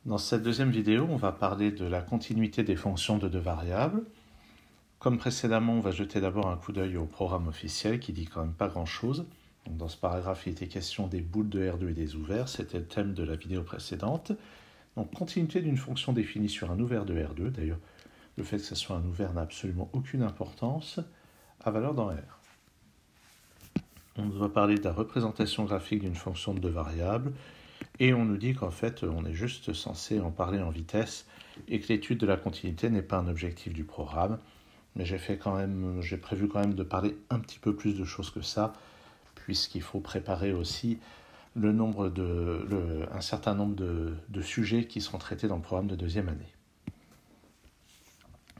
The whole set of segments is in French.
Dans cette deuxième vidéo, on va parler de la continuité des fonctions de deux variables. Comme précédemment, on va jeter d'abord un coup d'œil au programme officiel qui dit quand même pas grand-chose. Dans ce paragraphe, il était question des boules de R2 et des ouverts, c'était le thème de la vidéo précédente. Donc, continuité d'une fonction définie sur un ouvert de R2, d'ailleurs, le fait que ce soit un ouvert n'a absolument aucune importance, à valeur dans R. On va parler de la représentation graphique d'une fonction de deux variables, et on nous dit qu'en fait, on est juste censé en parler en vitesse, et que l'étude de la continuité n'est pas un objectif du programme, mais j'ai prévu quand même de parler un petit peu plus de choses que ça, puisqu'il faut préparer aussi un certain nombre de sujets qui seront traités dans le programme de deuxième année.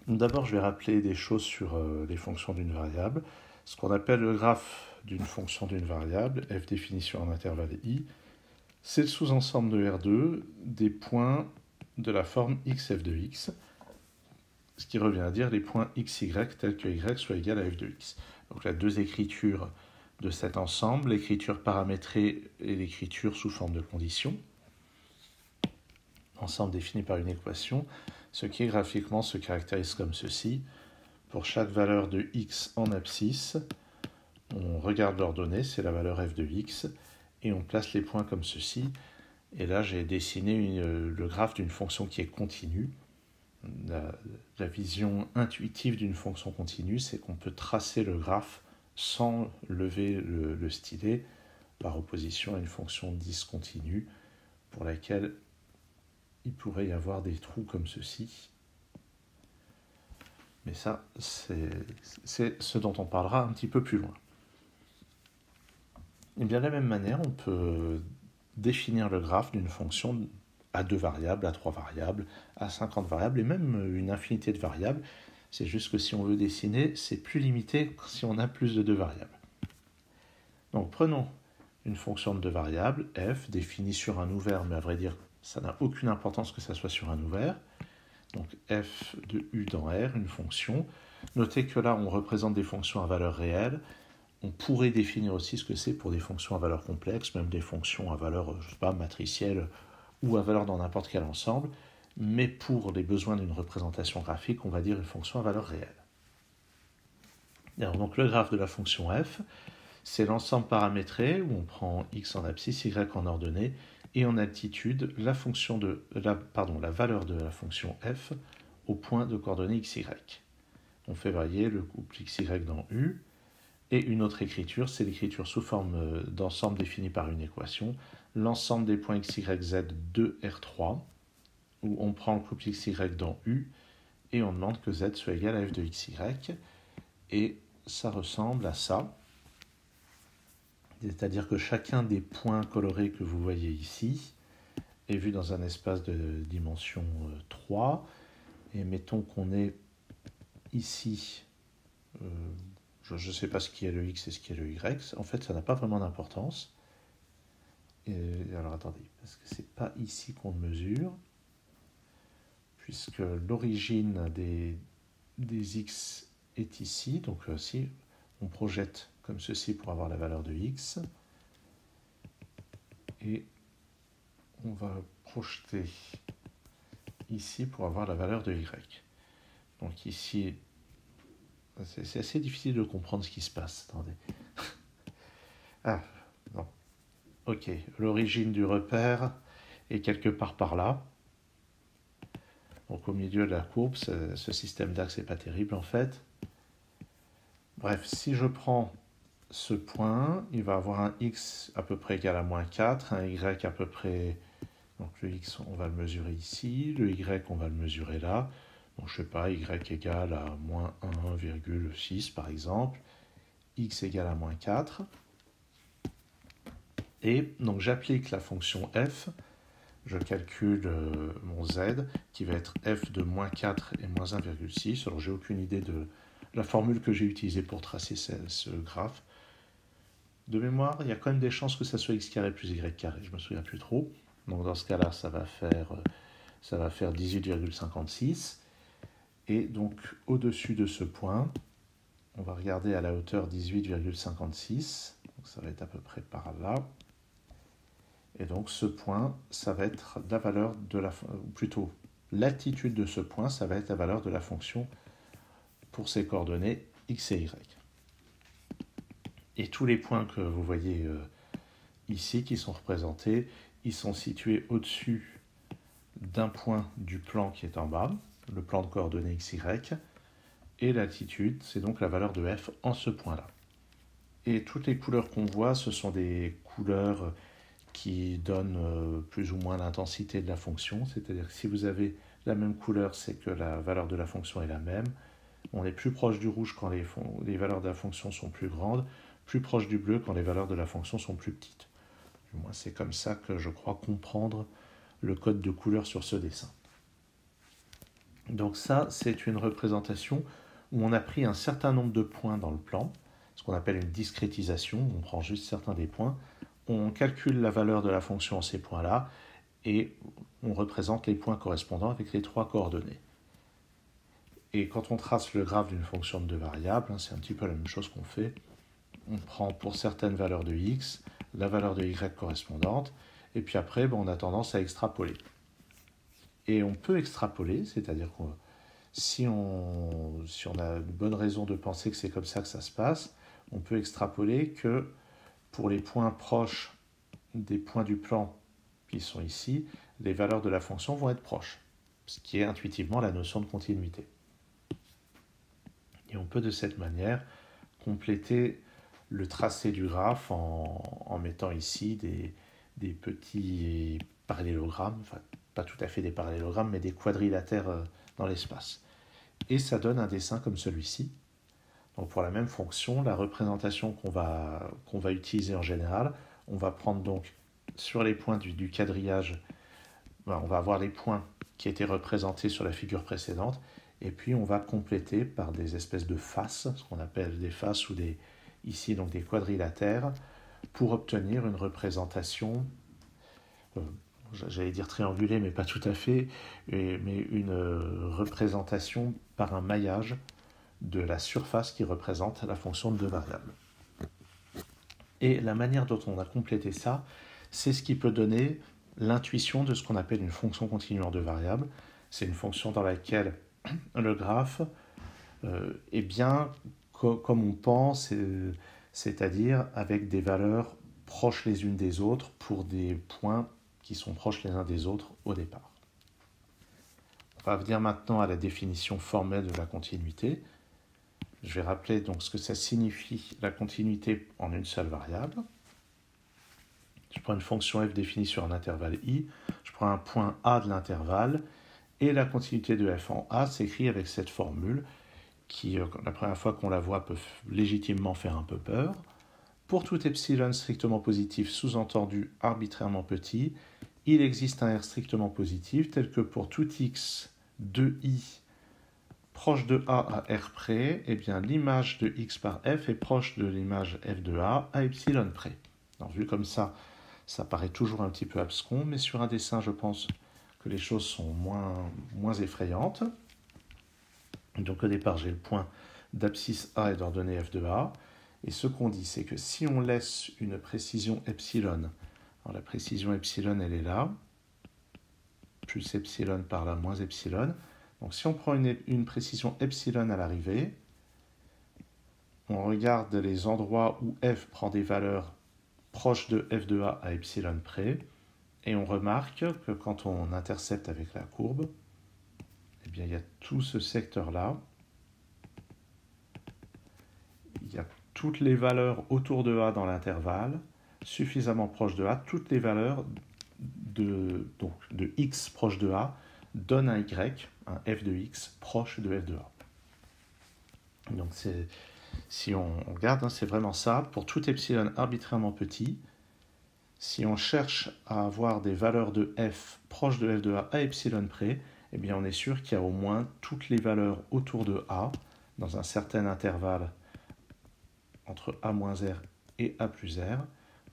D'abord, je vais rappeler des choses sur les fonctions d'une variable. Ce qu'on appelle le graphe d'une fonction d'une variable, f définie sur un intervalle i, c'est le sous-ensemble de R2 des points de la forme xf de x, ce qui revient à dire les points xy tels que y soit égal à f de x. Donc il y a deux écritures de cet ensemble, l'écriture paramétrée et l'écriture sous forme de condition. Ensemble défini par une équation, ce qui graphiquement se caractérise comme ceci. Pour chaque valeur de x en abscisse, on regarde l'ordonnée, c'est la valeur f de x, et on place les points comme ceci. Et là, j'ai dessiné le graphe d'une fonction qui est continue. La vision intuitive d'une fonction continue, c'est qu'on peut tracer le graphe sans lever le stylet, par opposition à une fonction discontinue, pour laquelle il pourrait y avoir des trous comme ceci. Mais ça, c'est ce dont on parlera un petit peu plus loin. Et bien de la même manière, on peut définir le graphe d'une fonction à 2 variables, à 3 variables, à 50 variables, et même une infinité de variables. C'est juste que si on veut dessiner, c'est plus limité si on a plus de 2 variables. Donc prenons une fonction de 2 variables, f, définie sur un ouvert, mais à vrai dire, ça n'a aucune importance que ça soit sur un ouvert. Donc f de u dans R, une fonction. Notez que là, on représente des fonctions à valeur réelle. On pourrait définir aussi ce que c'est pour des fonctions à valeur complexe, même des fonctions à valeur, je sais pas, matricielle ou à valeur dans n'importe quel ensemble. Mais pour les besoins d'une représentation graphique, on va dire une fonction à valeur réelle. Alors, donc le graphe de la fonction f, c'est l'ensemble paramétré où on prend x en abscisse, y en ordonnée, et en altitude la valeur de la fonction f au point de coordonnées xy. On fait varier le couple xy dans u, et une autre écriture, c'est l'écriture sous forme d'ensemble définie par une équation, l'ensemble des points xy, z de R3, où on prend le couple xy dans u, et on demande que z soit égal à f de xy, et ça ressemble à ça. C'est-à-dire que chacun des points colorés que vous voyez ici est vu dans un espace de dimension 3. Et mettons qu'on est ici, je ne sais pas ce qui est le x et ce qui est le y. En fait, ça n'a pas vraiment d'importance. Alors attendez, parce que ce n'est pas ici qu'on le mesure, puisque l'origine des x est ici. Donc si on projette comme ceci pour avoir la valeur de x, et on va projeter ici pour avoir la valeur de y. Donc ici, c'est assez difficile de comprendre ce qui se passe. Attendez. Ah, non. Ok, l'origine du repère est quelque part par là. Donc au milieu de la courbe, ce système d'axe n'est pas terrible en fait. Bref, si je prends ce point, il va avoir un x à peu près égal à moins 4, un y à peu près... Donc le x, on va le mesurer ici, le y, on va le mesurer là. Donc je ne sais pas, y égale à moins 1,6 par exemple, x égale à moins 4. Et donc j'applique la fonction f, je calcule mon z, qui va être f de moins 4 et moins 1,6. Alors j'ai aucune idée de la formule que j'ai utilisée pour tracer ce graphe. De mémoire, il y a quand même des chances que ça soit x carré plus y carré, je ne me souviens plus trop. Donc dans ce cas-là, ça va faire 18,56. Et donc au-dessus de ce point, on va regarder à la hauteur 18,56. Donc ça va être à peu près par là. Et donc ce point, ça va être la valeur de la, ou plutôt l'altitude de ce point, ça va être la valeur de la fonction pour ses coordonnées x et y. Et tous les points que vous voyez ici qui sont représentés, ils sont situés au-dessus d'un point du plan qui est en bas, le plan de coordonnées x, y, et l'altitude, c'est donc la valeur de f en ce point-là. Et toutes les couleurs qu'on voit, ce sont des couleurs qui donnent plus ou moins l'intensité de la fonction, c'est-à-dire que si vous avez la même couleur, c'est que la valeur de la fonction est la même. On est plus proche du rouge quand les valeurs de la fonction sont plus grandes, plus proche du bleu quand les valeurs de la fonction sont plus petites. Du moins, c'est comme ça que je crois comprendre le code de couleur sur ce dessin. Donc ça, c'est une représentation où on a pris un certain nombre de points dans le plan, ce qu'on appelle une discrétisation, on prend juste certains des points, on calcule la valeur de la fonction en ces points-là, et on représente les points correspondants avec les trois coordonnées. Et quand on trace le graphe d'une fonction de deux variables, c'est un petit peu la même chose qu'on fait. On prend pour certaines valeurs de x, la valeur de y correspondante, et puis après, on a tendance à extrapoler. Et on peut extrapoler, c'est-à-dire que si on a une bonne raison de penser que c'est comme ça que ça se passe, on peut extrapoler que pour les points proches des points du plan qui sont ici, les valeurs de la fonction vont être proches, ce qui est intuitivement la notion de continuité. Et on peut de cette manière compléter le tracé du graphe en mettant ici des petits parallélogrammes, enfin pas tout à fait des parallélogrammes, mais des quadrilatères dans l'espace. Et ça donne un dessin comme celui-ci. Donc pour la même fonction, la représentation qu'on va utiliser en général, on va prendre donc sur les points du quadrillage, on va avoir les points qui étaient représentés sur la figure précédente, et puis on va compléter par des espèces de faces, ce qu'on appelle des faces ou ici donc des quadrilatères, pour obtenir une représentation, j'allais dire triangulée, mais pas tout à fait, mais une représentation par un maillage de la surface qui représente la fonction de deux variables. Et la manière dont on a complété ça, c'est ce qui peut donner l'intuition de ce qu'on appelle une fonction continue en deux variables. C'est une fonction dans laquelle le graphe est bien comme on pense, c'est-à-dire avec des valeurs proches les unes des autres pour des points qui sont proches les uns des autres au départ. On va venir maintenant à la définition formelle de la continuité. Je vais rappeler donc ce que ça signifie la continuité en une seule variable. Je prends une fonction f définie sur un intervalle i, je prends un point a de l'intervalle, et la continuité de f en a s'écrit avec cette formule qui, la première fois qu'on la voit, peut légitimement faire un peu peur. Pour tout epsilon strictement positif, sous-entendu arbitrairement petit, il existe un r strictement positif tel que pour tout x de i proche de a à r près, eh bien l'image de x par f est proche de l'image f de a à epsilon près. Alors, vu comme ça paraît toujours un petit peu abscon, mais sur un dessin, je pense que les choses sont moins effrayantes. Donc au départ, j'ai le point d'abscisse A et d'ordonnée f de A. Et ce qu'on dit, c'est que si on laisse une précision epsilon, alors la précision epsilon, elle est là, plus epsilon par là, moins epsilon. Donc si on prend une précision epsilon à l'arrivée, on regarde les endroits où f prend des valeurs proches de f de a à epsilon près, et on remarque que quand on intercepte avec la courbe, eh bien, il y a tout ce secteur-là, il y a toutes les valeurs autour de a dans l'intervalle, suffisamment proches de a, toutes les valeurs de x proche de a donnent un y, un f de x proche de f de a. Donc si on regarde, c'est vraiment ça. Pour tout epsilon arbitrairement petit, si on cherche à avoir des valeurs de f proches de f de a à epsilon près, eh bien on est sûr qu'il y a au moins toutes les valeurs autour de a, dans un certain intervalle entre a moins r et a plus r.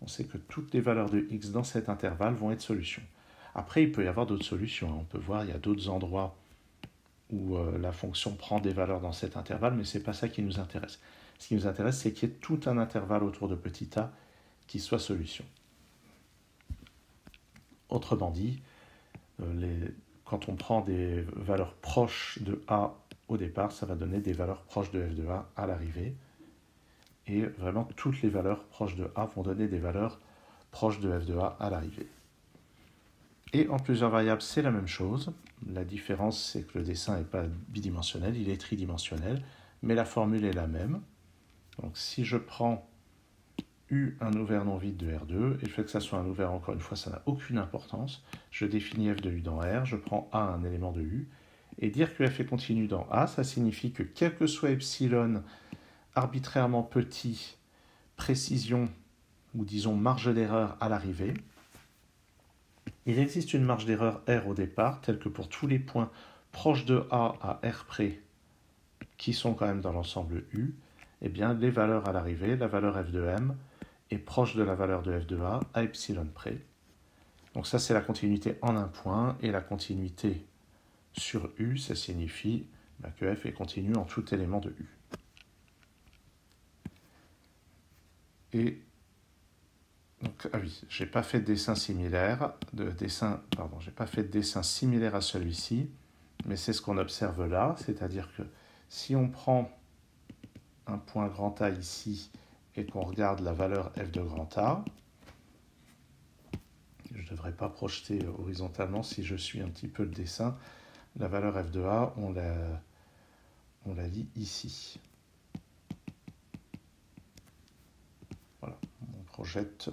On sait que toutes les valeurs de x dans cet intervalle vont être solutions. Après, il peut y avoir d'autres solutions. On peut voir, il y a d'autres endroits où la fonction prend des valeurs dans cet intervalle, mais ce n'est pas ça qui nous intéresse. Ce qui nous intéresse, c'est qu'il y ait tout un intervalle autour de petit a qui soit solution. Autrement dit, quand on prend des valeurs proches de A au départ, ça va donner des valeurs proches de f de A à l'arrivée. Et vraiment, toutes les valeurs proches de A vont donner des valeurs proches de f de A à l'arrivée. Et en plusieurs variables, c'est la même chose. La différence, c'est que le dessin n'est pas bidimensionnel, il est tridimensionnel, mais la formule est la même. Donc si je prends U, un ouvert non vide de R2, et le fait que ça soit un ouvert, encore une fois, ça n'a aucune importance. Je définis f de U dans R, je prends A, un élément de U, et dire que f est continu dans A, ça signifie que quel que soit epsilon arbitrairement petit, précision, ou disons marge d'erreur à l'arrivée, il existe une marge d'erreur R au départ, telle que pour tous les points proches de A à R près, qui sont quand même dans l'ensemble U, eh bien les valeurs à l'arrivée, la valeur f de m, est proche de la valeur de f de A à epsilon près. Donc ça, c'est la continuité en un point, et la continuité sur U, ça signifie que f est continu en tout élément de U. Et donc, ah oui, j'ai pas fait de dessin similaire, j'ai pas fait de dessin similaire à celui-ci, mais c'est ce qu'on observe là, c'est-à-dire que si on prend un point grand A ici et qu'on regarde la valeur f de grand A, je ne devrais pas projeter horizontalement si je suis un petit peu le dessin, la valeur f de A, on la lit ici. Voilà, on projette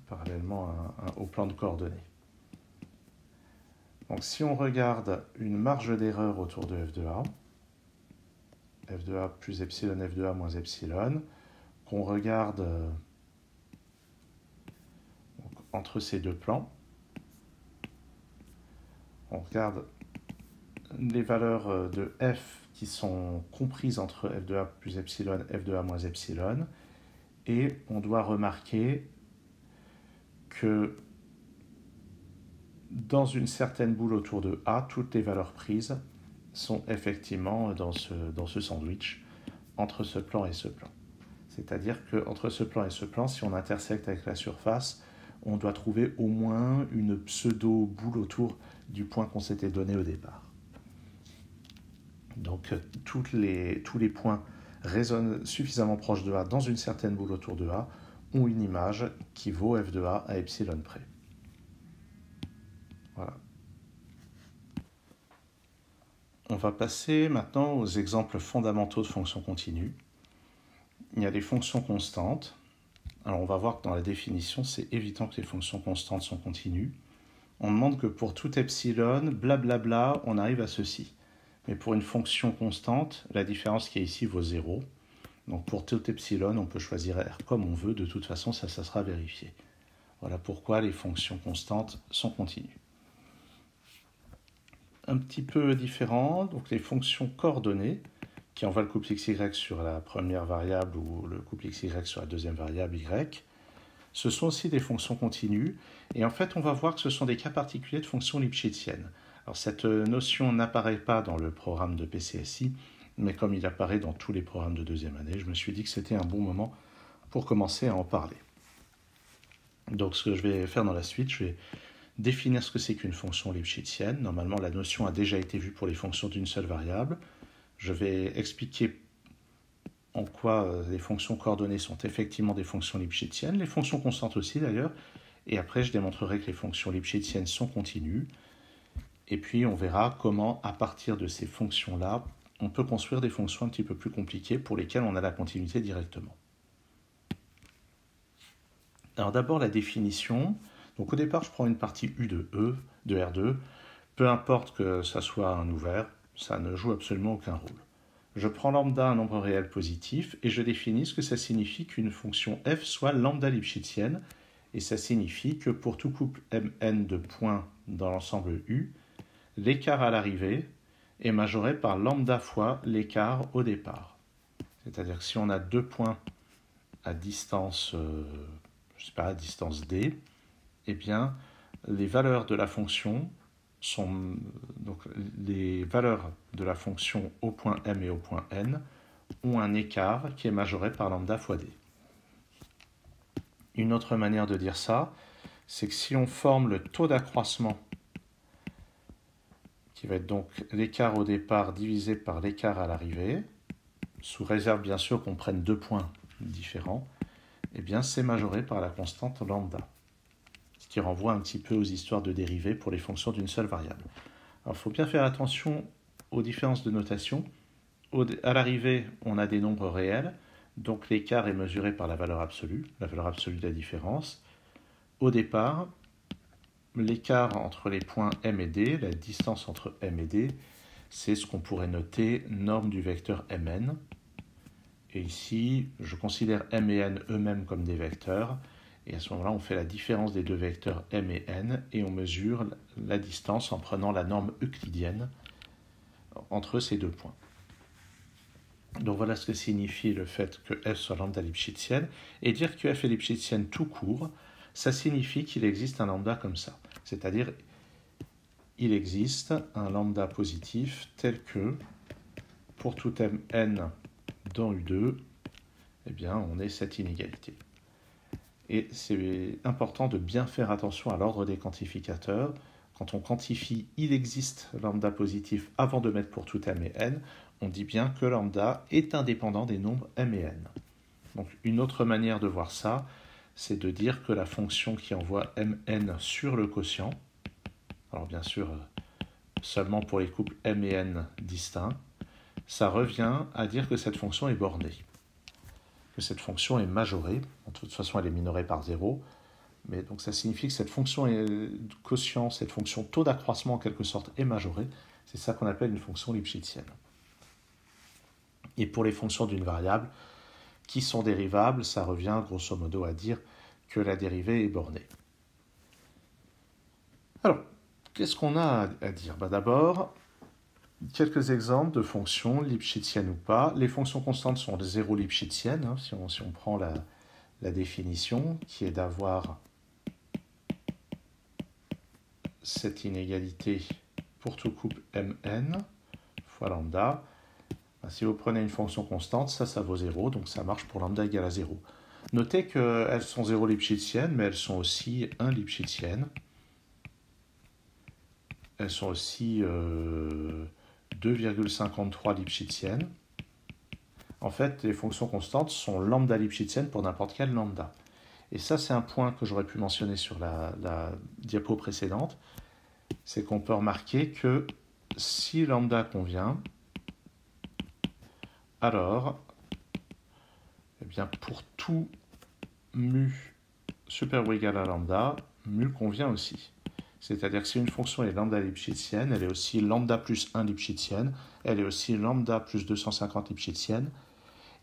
parallèlement au plan de coordonnées. Donc si on regarde une marge d'erreur autour de f de A plus epsilon f de A moins epsilon, qu'on regarde entre ces deux plans, on regarde les valeurs de f qui sont comprises entre f de A plus epsilon, f de A moins epsilon, et on doit remarquer que dans une certaine boule autour de A, toutes les valeurs prises sont effectivement dans ce sandwich entre ce plan et ce plan. C'est-à-dire qu'entre ce plan et ce plan, si on intersecte avec la surface, on doit trouver au moins une pseudo-boule autour du point qu'on s'était donné au départ. Donc tous les points résonnent suffisamment proches de A dans une certaine boule autour de A ont une image qui vaut f de A à epsilon près. Voilà. On va passer maintenant aux exemples fondamentaux de fonctions continues. Il y a des fonctions constantes. Alors on va voir que dans la définition, c'est évident que les fonctions constantes sont continues. On demande que pour tout epsilon, blablabla, on arrive à ceci. Mais pour une fonction constante, la différence qui est ici vaut 0. Donc pour tout epsilon, on peut choisir R comme on veut. De toute façon, ça sera vérifié. Voilà pourquoi les fonctions constantes sont continues. Un petit peu différent, donc les fonctions coordonnées, qui envoient le couple xy sur la première variable ou le couple xy sur la deuxième variable y, ce sont aussi des fonctions continues. Et en fait, on va voir que ce sont des cas particuliers de fonctions lipschitziennes. Alors cette notion n'apparaît pas dans le programme de PCSI, mais comme il apparaît dans tous les programmes de deuxième année, je me suis dit que c'était un bon moment pour commencer à en parler. Donc ce que je vais faire dans la suite, je vais définir ce que c'est qu'une fonction lipschitzienne. Normalement, la notion a déjà été vue pour les fonctions d'une seule variable. Je vais expliquer en quoi les fonctions coordonnées sont effectivement des fonctions lipschitziennes, les fonctions constantes aussi d'ailleurs, et après je démontrerai que les fonctions lipschitziennes sont continues, et puis on verra comment, à partir de ces fonctions-là, on peut construire des fonctions un petit peu plus compliquées pour lesquelles on a la continuité directement. Alors d'abord la définition. Donc au départ, je prends une partie U de E, de R2, peu importe que ça soit un ouvert, ça ne joue absolument aucun rôle. Je prends lambda, un nombre réel positif, et je définis ce que ça signifie qu'une fonction f soit lambda lipschitzienne, et ça signifie que pour tout couple mn de points dans l'ensemble U, l'écart à l'arrivée est majoré par lambda fois l'écart au départ. C'est-à-dire que si on a deux points à distance, à distance d, eh bien, les valeurs de la fonction sont donc les valeurs de la fonction au point m et au point n ont un écart qui est majoré par lambda fois d. Une autre manière de dire ça, c'est que si on forme le taux d'accroissement, qui va être donc l'écart au départ divisé par l'écart à l'arrivée, sous réserve bien sûr qu'on prenne 2 points différents, eh bien c'est majoré par la constante lambda, ce qui renvoie un petit peu aux histoires de dérivées pour les fonctions d'une seule variable. Alors il faut bien faire attention aux différences de notation. À l'arrivée, on a des nombres réels, donc l'écart est mesuré par la valeur absolue de la différence. Au départ, l'écart entre les points m et d, la distance entre m et d, c'est ce qu'on pourrait noter norme du vecteur mn. Et ici, je considère m et n eux-mêmes comme des vecteurs. Et à ce moment-là, on fait la différence des deux vecteurs m et n et on mesure la distance en prenant la norme euclidienne entre ces deux points. Donc voilà ce que signifie le fait que f soit lambda lipschitzienne. Et dire que f est lipschitzienne tout court, ça signifie qu'il existe un lambda comme ça. C'est-à-dire, il existe un lambda positif tel que, pour tout n dans U2, eh bien, on ait cette inégalité. Et c'est important de bien faire attention à l'ordre des quantificateurs. Quand on quantifie il existe lambda positif avant de mettre pour tout m et n, on dit bien que lambda est indépendant des nombres m et n. Donc une autre manière de voir ça, c'est de dire que la fonction qui envoie mn sur le quotient, alors bien sûr seulement pour les couples m et n distincts, ça revient à dire que cette fonction est bornée, que cette fonction est majorée. De toute façon, elle est minorée par 0, mais donc ça signifie que cette fonction quotient, cette fonction taux d'accroissement en quelque sorte est majorée. C'est ça qu'on appelle une fonction lipschitzienne. Et pour les fonctions d'une variable qui sont dérivables, ça revient grosso modo à dire que la dérivée est bornée. Alors, qu'est-ce qu'on a à dire? D'abord, quelques exemples de fonctions lipschitziennes ou pas. Les fonctions constantes sont de 0 lipschitziennes, hein, si on prend la définition, qui est d'avoir cette inégalité pour tout couple mn fois lambda. Si vous prenez une fonction constante, ça vaut 0, donc ça marche pour lambda égale à 0. Notez qu'elles sont 0 lipschitziennes, mais elles sont aussi 1 lipschitziennes. Elles sont aussi 2,53 lipschitziennes. En fait, les fonctions constantes sont lambda lipschitziennes pour n'importe quel lambda. Et ça, c'est un point que j'aurais pu mentionner sur la diapo précédente. C'est qu'on peut remarquer que si lambda convient, alors, eh bien, pour tout mu supérieur ou égal à lambda, mu convient aussi. C'est-à-dire que si une fonction est lambda lipschitzienne, elle est aussi lambda plus 1 lipschitzienne, elle est aussi lambda plus 250 lipschitzienne.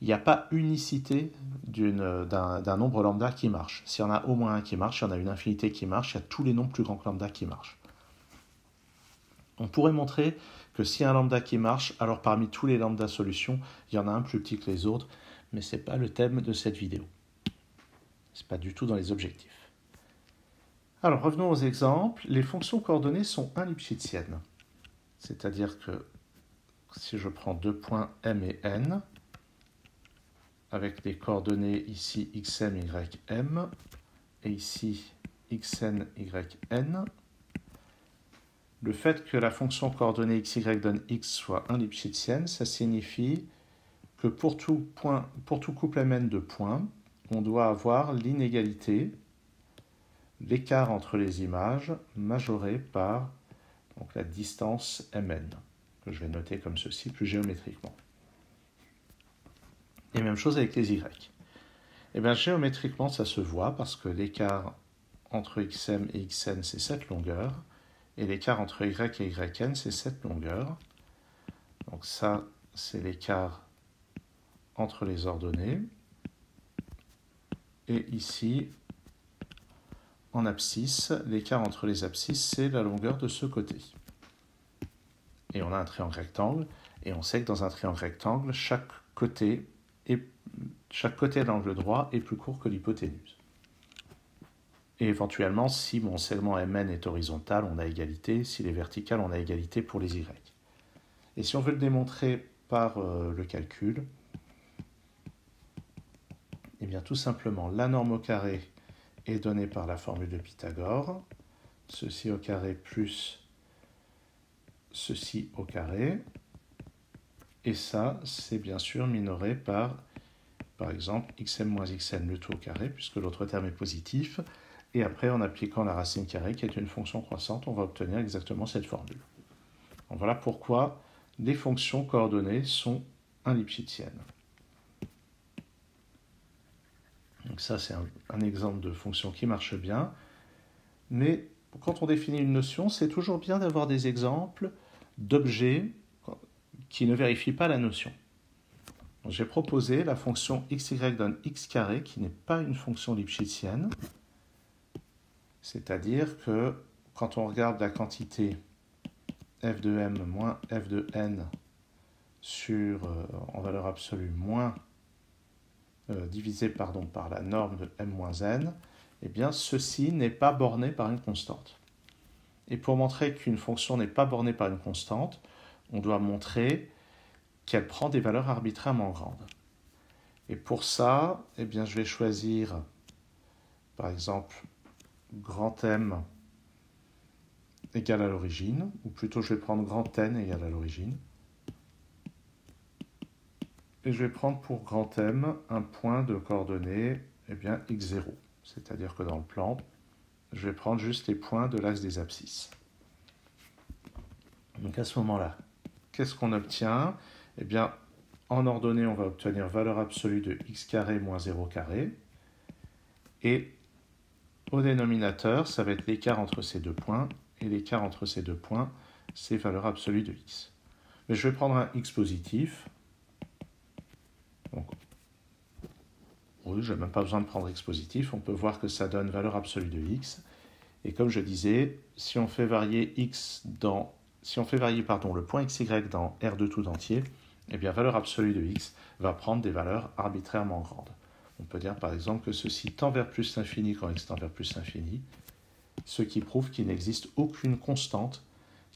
Il n'y a pas unicité d'un nombre lambda qui marche. S'il y en a au moins un qui marche, il y en a une infinité qui marche, il y a tous les nombres plus grands que lambda qui marchent. On pourrait montrer que s'il y a un lambda qui marche, alors parmi tous les lambda solutions, il y en a un plus petit que les autres, mais ce n'est pas le thème de cette vidéo. Ce n'est pas du tout dans les objectifs. Alors revenons aux exemples. Les fonctions coordonnées sont 1 lipschitziennes. C'est-à-dire que si je prends deux points m et n, avec les coordonnées ici xm, ym, et ici xn, yn, le fait que la fonction coordonnée xy donne x soit 1 lipschitzienne, ça signifie que pour tout couple mn de points, on doit avoir l'inégalité, l'écart entre les images, majoré par donc, la distance mn, que je vais noter comme ceci, plus géométriquement. Et même chose avec les y. Et bien géométriquement, ça se voit parce que l'écart entre xm et xn, c'est cette longueur, et l'écart entre y et yn, c'est cette longueur. Donc ça, c'est l'écart entre les ordonnées. Et ici, en abscisse, l'écart entre les abscisses, c'est la longueur de ce côté. Et on a un triangle rectangle, et on sait que dans un triangle rectangle, chaque côté de l'angle droit est plus court que l'hypoténuse. Et éventuellement, si mon segment mn est horizontal, on a égalité. S'il est vertical, on a égalité pour les y. Et si on veut le démontrer par le calcul, eh bien tout simplement, la norme au carré est donné par la formule de Pythagore, ceci au carré plus ceci au carré, et ça, c'est bien sûr minoré par exemple, xm moins xn, le tout au carré, puisque l'autre terme est positif, et après, en appliquant la racine carrée, qui est une fonction croissante, on va obtenir exactement cette formule. Donc voilà pourquoi les fonctions coordonnées sont lipschitziennes. Donc ça, c'est un exemple de fonction qui marche bien, mais quand on définit une notion, c'est toujours bien d'avoir des exemples d'objets qui ne vérifient pas la notion. J'ai proposé la fonction xy donne x carré, qui n'est pas une fonction lipschitzienne, c'est-à-dire que quand on regarde la quantité f de m moins f de n en valeur absolue moins divisé par la norme de m moins n, eh bien ceci n'est pas borné par une constante. Et pour montrer qu'une fonction n'est pas bornée par une constante, on doit montrer qu'elle prend des valeurs arbitrairement grandes. Et pour ça, eh bien, je vais choisir, par exemple, grand M égale à l'origine, ou plutôt je vais prendre grand N égale à l'origine. Et je vais prendre pour grand M un point de coordonnées eh bien, x0. C'est-à-dire que dans le plan, je vais prendre juste les points de l'axe des abscisses. Donc à ce moment-là, qu'est-ce qu'on obtient? Eh bien, en ordonnée, on va obtenir valeur absolue de x carré moins 0 carré. Et au dénominateur, ça va être l'écart entre ces deux points. Et l'écart entre ces deux points, c'est valeur absolue de x. Mais je vais prendre un x positif. Donc, oui, je n'ai même pas besoin de prendre x positif. On peut voir que ça donne valeur absolue de x. Et comme je disais, si on fait varier le point xy dans R de tout entier, eh bien valeur absolue de x va prendre des valeurs arbitrairement grandes. On peut dire par exemple que ceci tend vers plus l'infini quand x tend vers plus l'infini, ce qui prouve qu'il n'existe aucune constante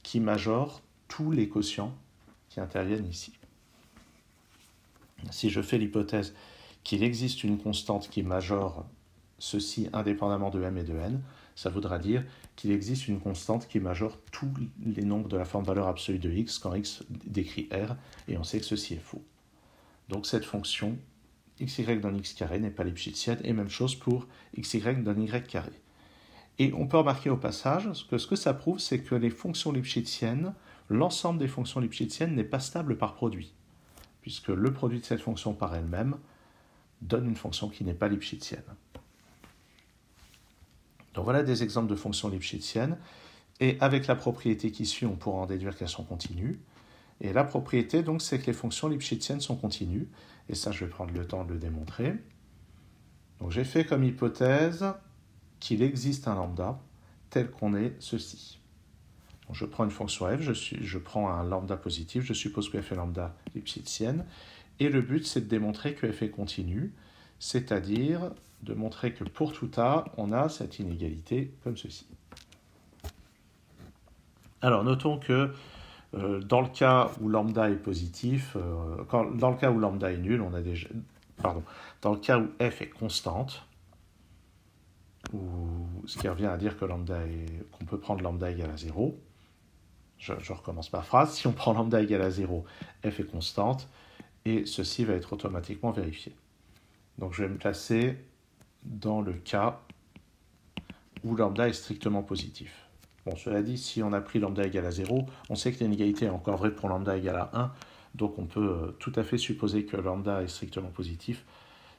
qui majore tous les quotients qui interviennent ici. Si je fais l'hypothèse qu'il existe une constante qui majore ceci indépendamment de m et de n, ça voudra dire qu'il existe une constante qui majore tous les nombres de la forme valeur absolue de x quand x décrit R, et on sait que ceci est faux. Donc cette fonction xy donne x carré n'est pas lipschitzienne, et même chose pour xy donne y carré. Et on peut remarquer au passage que ce que ça prouve, c'est que les fonctions lipschitziennes, l'ensemble des fonctions lipschitziennes n'est pas stable par produit, puisque le produit de cette fonction par elle-même donne une fonction qui n'est pas lipschitzienne. Donc voilà des exemples de fonctions lipschitziennes, et avec la propriété qui suit, on pourra en déduire qu'elles sont continues. Et la propriété, donc, c'est que les fonctions lipschitziennes sont continues, et ça, je vais prendre le temps de le démontrer. Donc j'ai fait comme hypothèse qu'il existe un lambda tel qu'on est ceci. Donc, je prends une fonction f, je prends un lambda positif, je suppose que f est lambda lipschitzienne, et le but, c'est de démontrer que f est continue, c'est-à-dire de montrer que pour tout A, on a cette inégalité comme ceci. Alors, notons que dans le cas où lambda est positif, dans le cas où lambda est nul, on a déjà... dans le cas où f est constante, ce qui revient à dire que qu'on peut prendre lambda égale à 0, je recommence ma phrase, si on prend lambda égale à 0, f est constante, et ceci va être automatiquement vérifié. Donc je vais me placer dans le cas où lambda est strictement positif. Bon, cela dit, si on a pris lambda égale à 0, on sait que l'inégalité est encore vraie pour lambda égale à 1, donc on peut tout à fait supposer que lambda est strictement positif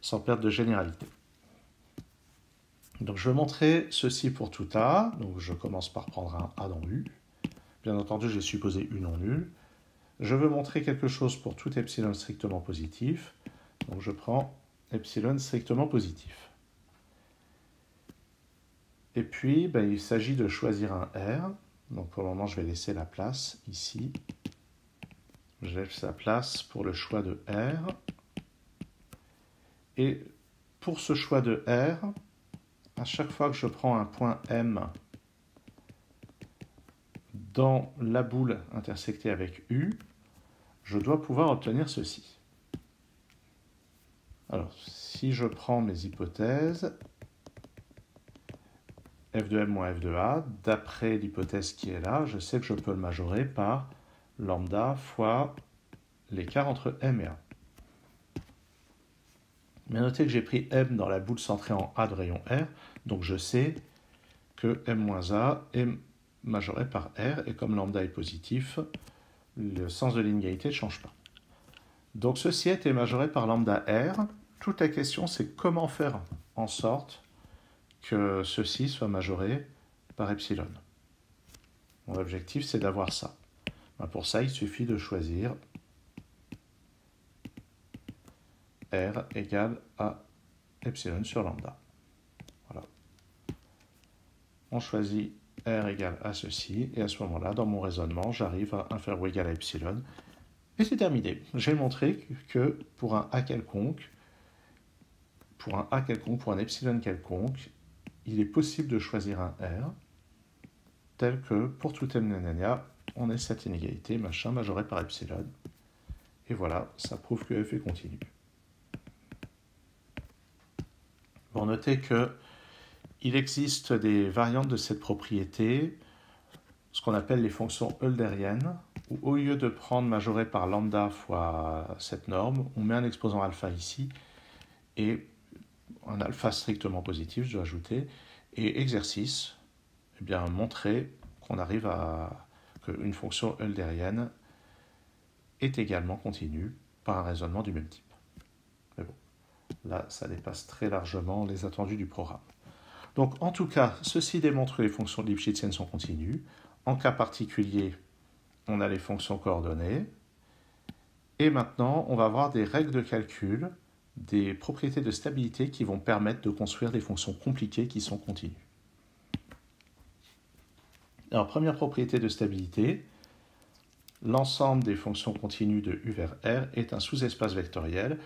sans perdre de généralité. Donc je vais montrer ceci pour tout A, donc je commence par prendre un A dans U. Bien entendu, j'ai supposé U non nul. Je veux montrer quelque chose pour tout epsilon strictement positif, donc je prends epsilon strictement positif. Et puis, il s'agit de choisir un R. Donc pour le moment, je vais laisser la place ici. Je laisse la place pour le choix de R. Et pour ce choix de R, à chaque fois que je prends un point M dans la boule intersectée avec U, je dois pouvoir obtenir ceci. Alors, si je prends mes hypothèses, f de m moins f de a, d'après l'hypothèse qui est là, je sais que je peux le majorer par lambda fois l'écart entre m et a. Mais notez que j'ai pris m dans la boule centrée en a de rayon R, donc je sais que m moins a est majoré par R, et comme lambda est positif, le sens de l'inégalité ne change pas. Donc ceci a été majoré par lambda R. Toute la question, c'est comment faire en sorte que ceci soit majoré par epsilon. Mon objectif, c'est d'avoir ça. Pour ça, il suffit de choisir R égale à epsilon sur lambda. Voilà. On choisit R égale à ceci, et à ce moment-là, dans mon raisonnement, j'arrive à inférieur ou égal à epsilon. Et c'est terminé. J'ai montré que pour un A quelconque, pour un epsilon quelconque, il est possible de choisir un R, tel que pour tout m nanania, on ait cette inégalité, machin, majorée par epsilon. Et voilà, ça prouve que f est continu. Bon, notez qu'il existe des variantes de cette propriété, ce qu'on appelle les fonctions eulériennes, où au lieu de prendre majoré par lambda fois cette norme, on met un exposant alpha ici, et un alpha strictement positif, je dois ajouter, et exercice, eh bien, montrer qu'on arrive à qu'une fonction eulérienne est également continue par un raisonnement du même type. Mais bon, là, ça dépasse très largement les attendus du programme. Donc, en tout cas, ceci démontre que les fonctions de Lipschitzienne sont continues. En cas particulier, on a les fonctions coordonnées. Et maintenant, on va avoir des règles de calcul, des propriétés de stabilité qui vont permettre de construire des fonctions compliquées qui sont continues. Alors, première propriété de stabilité, l'ensemble des fonctions continues de U vers R est un sous-espace vectoriel,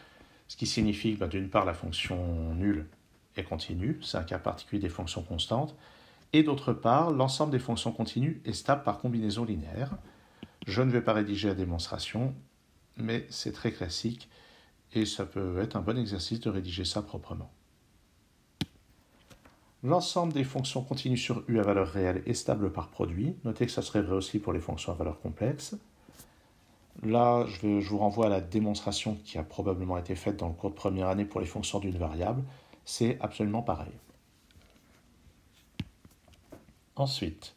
ce qui signifie que d'une part, la fonction nulle est continue, c'est un cas particulier des fonctions constantes, et d'autre part, l'ensemble des fonctions continues est stable par combinaison linéaire. Je ne vais pas rédiger la démonstration, mais c'est très classique, et ça peut être un bon exercice de rédiger ça proprement. L'ensemble des fonctions continues sur U à valeur réelle est stable par produit. Notez que ça serait vrai aussi pour les fonctions à valeur complexe. Là, je vous renvoie à la démonstration qui a probablement été faite dans le cours de première année pour les fonctions d'une variable. C'est absolument pareil. Ensuite,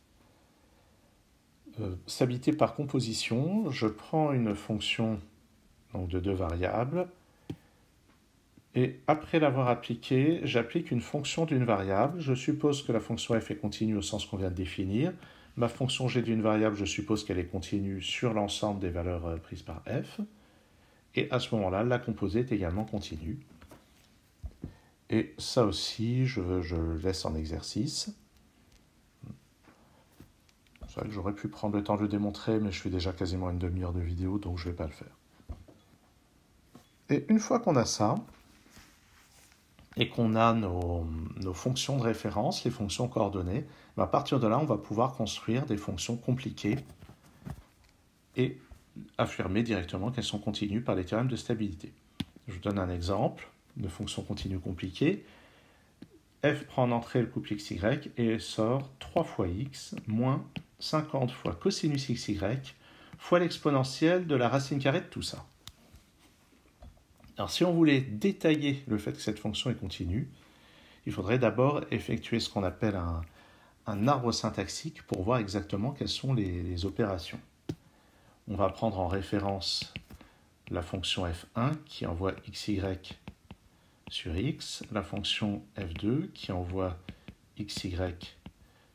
stabilité par composition. Je prends une fonction donc, de deux variables. Et après l'avoir appliquée, j'applique une fonction d'une variable. Je suppose que la fonction f est continue au sens qu'on vient de définir. Ma fonction g d'une variable, je suppose qu'elle est continue sur l'ensemble des valeurs prises par f. Et à ce moment-là, la composée est également continue. Et ça aussi, je le laisse en exercice. C'est vrai que j'aurais pu prendre le temps de le démontrer, mais je fais déjà quasiment une demi-heure de vidéo, donc je ne vais pas le faire. Et une fois qu'on a ça, et qu'on a nos fonctions de référence, les fonctions coordonnées, à partir de là, on va pouvoir construire des fonctions compliquées et affirmer directement qu'elles sont continues par les théorèmes de stabilité. Je vous donne un exemple de fonction continue compliquée. F prend en entrée le couple xy et sort 3 fois x moins 50 fois cosinus xy fois l'exponentielle de la racine carrée de tout ça. Alors, si on voulait détailler le fait que cette fonction est continue, il faudrait d'abord effectuer ce qu'on appelle un arbre syntaxique pour voir exactement quelles sont les opérations. On va prendre en référence la fonction f1 qui envoie xy sur x, la fonction f2 qui envoie xy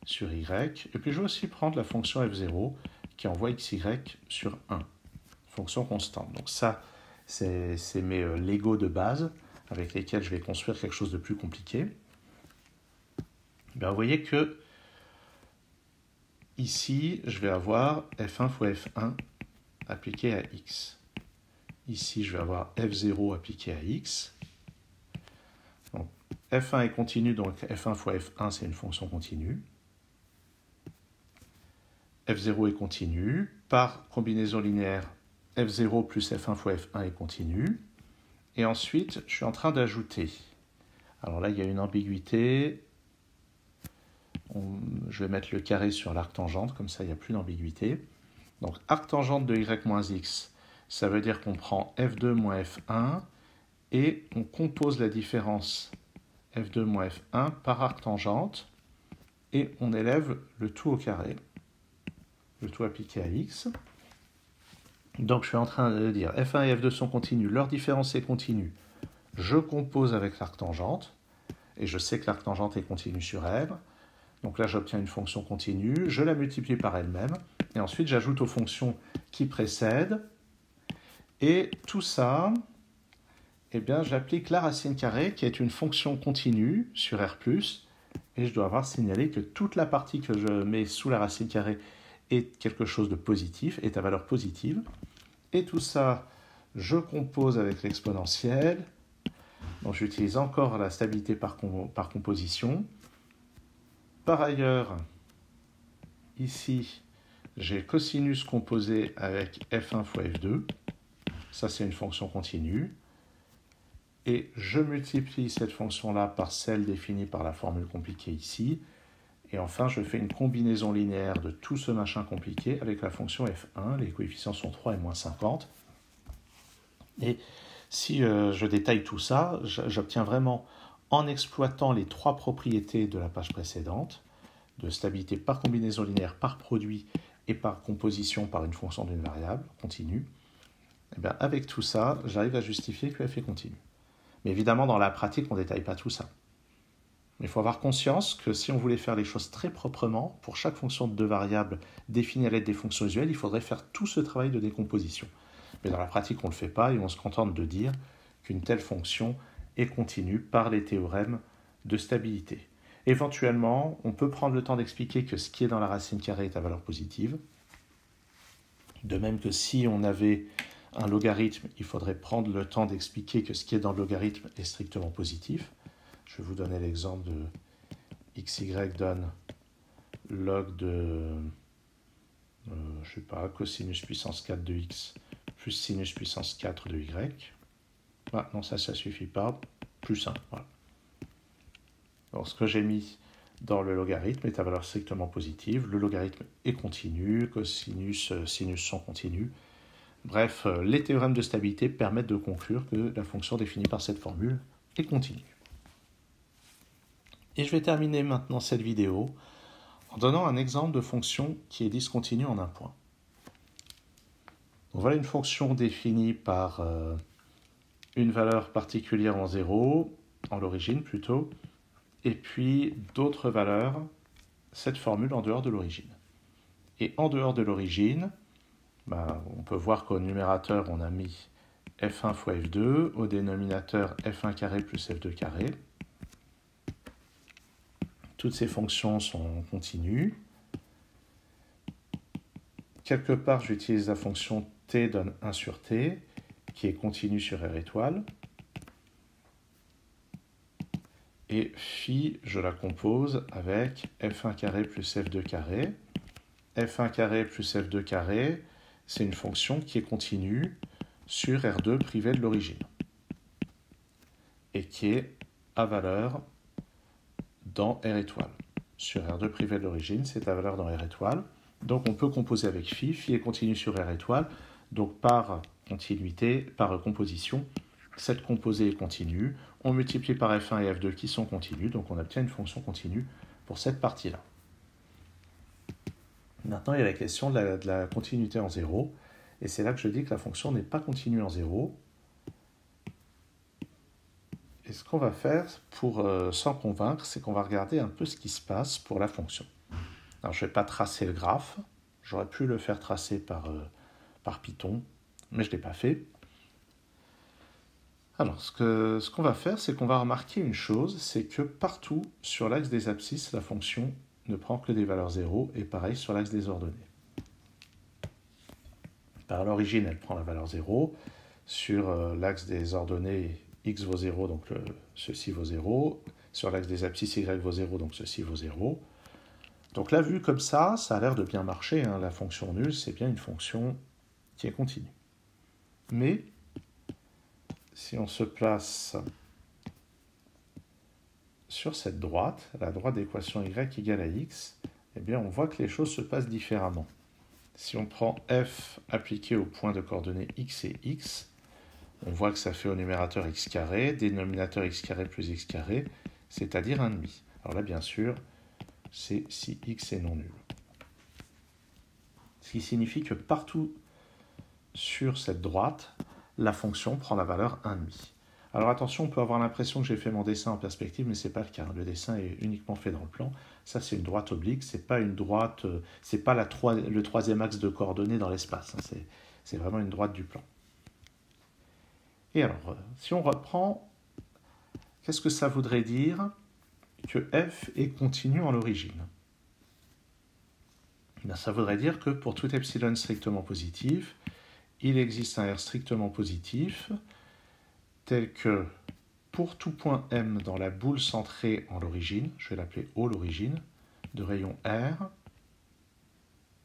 sur y, et puis je vais aussi prendre la fonction f0 qui envoie xy sur 1, fonction constante. Donc ça, c'est mes Lego de base avec lesquels je vais construire quelque chose de plus compliqué. Bien, vous voyez que ici, je vais avoir f1 fois f1 appliqué à x. Ici, je vais avoir f0 appliqué à x. Donc, f1 est continu, donc f1 fois f1, c'est une fonction continue. f0 est continu. Par combinaison linéaire, f0 plus f1 fois f1 est continu. Et ensuite, je suis en train d'ajouter. Alors là, il y a une ambiguïté. Je vais mettre le carré sur l'arc tangente, comme ça il n'y a plus d'ambiguïté. Donc arc tangente de y moins x, ça veut dire qu'on prend f2 moins f1 et on compose la différence f2 moins f1 par arc tangente et on élève le tout au carré, le tout appliqué à x. Donc je suis en train de dire f1 et f2 sont continus, leur différence est continue. Je compose avec l'arc tangente et je sais que l'arc tangente est continu sur R. Donc là, j'obtiens une fonction continue, je la multiplie par elle-même, et ensuite j'ajoute aux fonctions qui précèdent, et tout ça, eh bien, j'applique la racine carrée, qui est une fonction continue sur R+, et je dois avoir signalé que toute la partie que je mets sous la racine carrée est quelque chose de positif, est à valeur positive, et tout ça, je compose avec l'exponentielle, donc j'utilise encore la stabilité par composition. Par ailleurs, ici, j'ai cosinus composé avec f1 fois f2. Ça, c'est une fonction continue. Et je multiplie cette fonction-là par celle définie par la formule compliquée ici. Et enfin, je fais une combinaison linéaire de tout ce machin compliqué avec la fonction f1. Les coefficients sont 3 et moins 50. Et si je détaille tout ça, j'obtiens vraiment, en exploitant les trois propriétés de la page précédente, de stabilité par combinaison linéaire, par produit et par composition par une fonction d'une variable continue, et bien avec tout ça, j'arrive à justifier que f est continu. Mais évidemment, dans la pratique, on ne détaille pas tout ça. Mais il faut avoir conscience que si on voulait faire les choses très proprement, pour chaque fonction de deux variables définie à l'aide des fonctions usuelles, il faudrait faire tout ce travail de décomposition. Mais dans la pratique, on ne le fait pas et on se contente de dire qu'une telle fonction est continue par les théorèmes de stabilité. Éventuellement, on peut prendre le temps d'expliquer que ce qui est dans la racine carrée est à valeur positive. De même que si on avait un logarithme, il faudrait prendre le temps d'expliquer que ce qui est dans le logarithme est strictement positif. Je vais vous donner l'exemple de xy donne log de, je sais pas, cosinus puissance 4 de x plus sinus puissance 4 de y. Ah, non, ça suffit pas. Plus 1, voilà. Alors, ce que j'ai mis dans le logarithme est à valeur strictement positive. Le logarithme est continu, cosinus, sinus sont continus. Bref, les théorèmes de stabilité permettent de conclure que la fonction définie par cette formule est continue. Et je vais terminer maintenant cette vidéo en donnant un exemple de fonction qui est discontinue en un point. Donc voilà une fonction définie par une valeur particulière en 0, en l'origine plutôt, et puis d'autres valeurs, cette formule en dehors de l'origine. Et en dehors de l'origine, on peut voir qu'au numérateur, on a mis f1 fois f2, au dénominateur f1 carré plus f2 carré. Toutes ces fonctions sont continues. Quelque part, j'utilise la fonction t donne 1 sur t, qui est continue sur R étoile. Et phi, je la compose avec f1 carré plus f2 carré. f1 carré plus f2 carré, c'est une fonction qui est continue sur R2 privé de l'origine. Et qui est à valeur dans R étoile. Sur R2 privé de l'origine, c'est à valeur dans R étoile. Donc on peut composer avec phi. Phi est continu sur R étoile. Donc par continuité, par composition, cette composée est continue. On multiplie par f1 et f2 qui sont continus. Donc on obtient une fonction continue pour cette partie-là. Maintenant, il y a la question de la continuité en 0. Et c'est là que je dis que la fonction n'est pas continue en 0. Et ce qu'on va faire pour s'en convaincre, c'est qu'on va regarder un peu ce qui se passe pour la fonction. Alors, je ne vais pas tracer le graphe. J'aurais pu le faire tracer par Python, mais je ne l'ai pas fait. Alors, ce qu'on va faire, c'est qu'on va remarquer une chose, c'est que partout sur l'axe des abscisses, la fonction ne prend que des valeurs 0, et pareil sur l'axe des ordonnées. Par l'origine, elle prend la valeur 0. Sur l'axe des ordonnées, x vaut 0, donc ceci vaut 0. Sur l'axe des abscisses, y vaut 0, donc ceci vaut 0. Donc là, vu comme ça a l'air de bien marcher. Hein. La fonction nulle, c'est bien une fonction qui est continue. Mais, si on se place sur cette droite, la droite d'équation y égale à x, eh bien on voit que les choses se passent différemment. Si on prend f appliqué au point de coordonnées x et x, on voit que ça fait au numérateur x carré, dénominateur x carré plus x carré, c'est-à-dire 1,5. Alors là, bien sûr, c'est si x est non nul. Ce qui signifie que partout sur cette droite, la fonction prend la valeur 1,5. Alors attention, on peut avoir l'impression que j'ai fait mon dessin en perspective, mais ce n'est pas le cas. Le dessin est uniquement fait dans le plan. Ça, c'est une droite oblique, c'est pas une droite, c'est pas le troisième axe de coordonnées dans l'espace. C'est vraiment une droite du plan. Et alors, si on reprend, qu'est-ce que ça voudrait dire que f est continu en l'origine? Ça voudrait dire que pour tout epsilon strictement positif, il existe un R strictement positif, tel que pour tout point M dans la boule centrée en l'origine, je vais l'appeler O l'origine, de rayon R,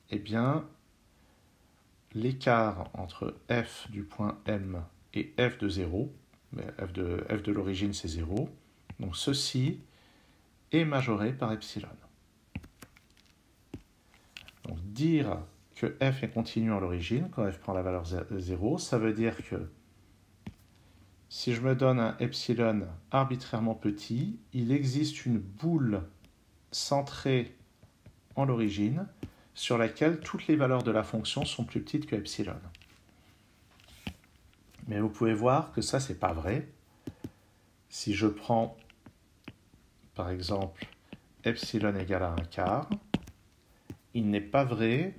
eh bien, l'écart entre f du point M et f de 0, mais f de l'origine c'est 0, donc ceci est majoré par epsilon. Donc dire que f est continu en l'origine, quand f prend la valeur 0, ça veut dire que si je me donne un epsilon arbitrairement petit, il existe une boule centrée en l'origine sur laquelle toutes les valeurs de la fonction sont plus petites que epsilon. Mais vous pouvez voir que ça, c'est pas vrai. Si je prends, par exemple, epsilon égale à 1/4, il n'est pas vrai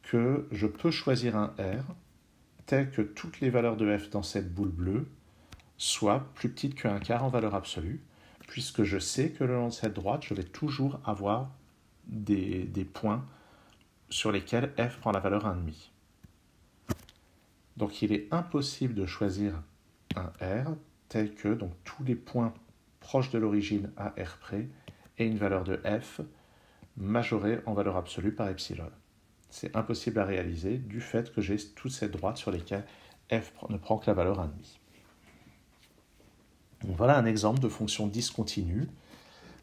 que je peux choisir un R tel que toutes les valeurs de f dans cette boule bleue soient plus petites que 1/4 en valeur absolue, puisque je sais que le long de cette droite, je vais toujours avoir des points sur lesquels f prend la valeur 1,5. Donc il est impossible de choisir un R tel que donc, tous les points proches de l'origine à R près aient une valeur de f majorée en valeur absolue par epsilon. C'est impossible à réaliser du fait que j'ai toute cette droite sur lesquelles f ne prend que la valeur 1,5. Donc voilà un exemple de fonction discontinue.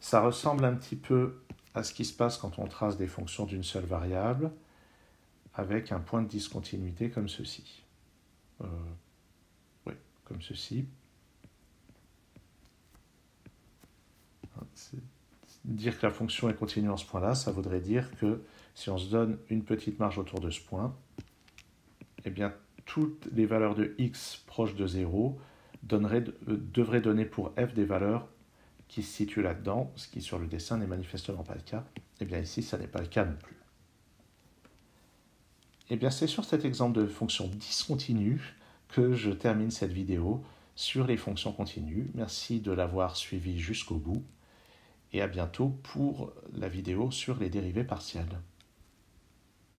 Ça ressemble un petit peu à ce qui se passe quand on trace des fonctions d'une seule variable avec un point de discontinuité comme ceci. Oui, comme ceci. Dire que la fonction est continue en ce point-là, ça voudrait dire que si on se donne une petite marge autour de ce point, eh bien, toutes les valeurs de x proches de 0 devraient donner pour f des valeurs qui se situent là-dedans, ce qui sur le dessin n'est manifestement pas le cas. Eh bien ici, ça n'est pas le cas non plus. Eh bien c'est sur cet exemple de fonction discontinue que je termine cette vidéo sur les fonctions continues. Merci de l'avoir suivi jusqu'au bout et à bientôt pour la vidéo sur les dérivées partielles.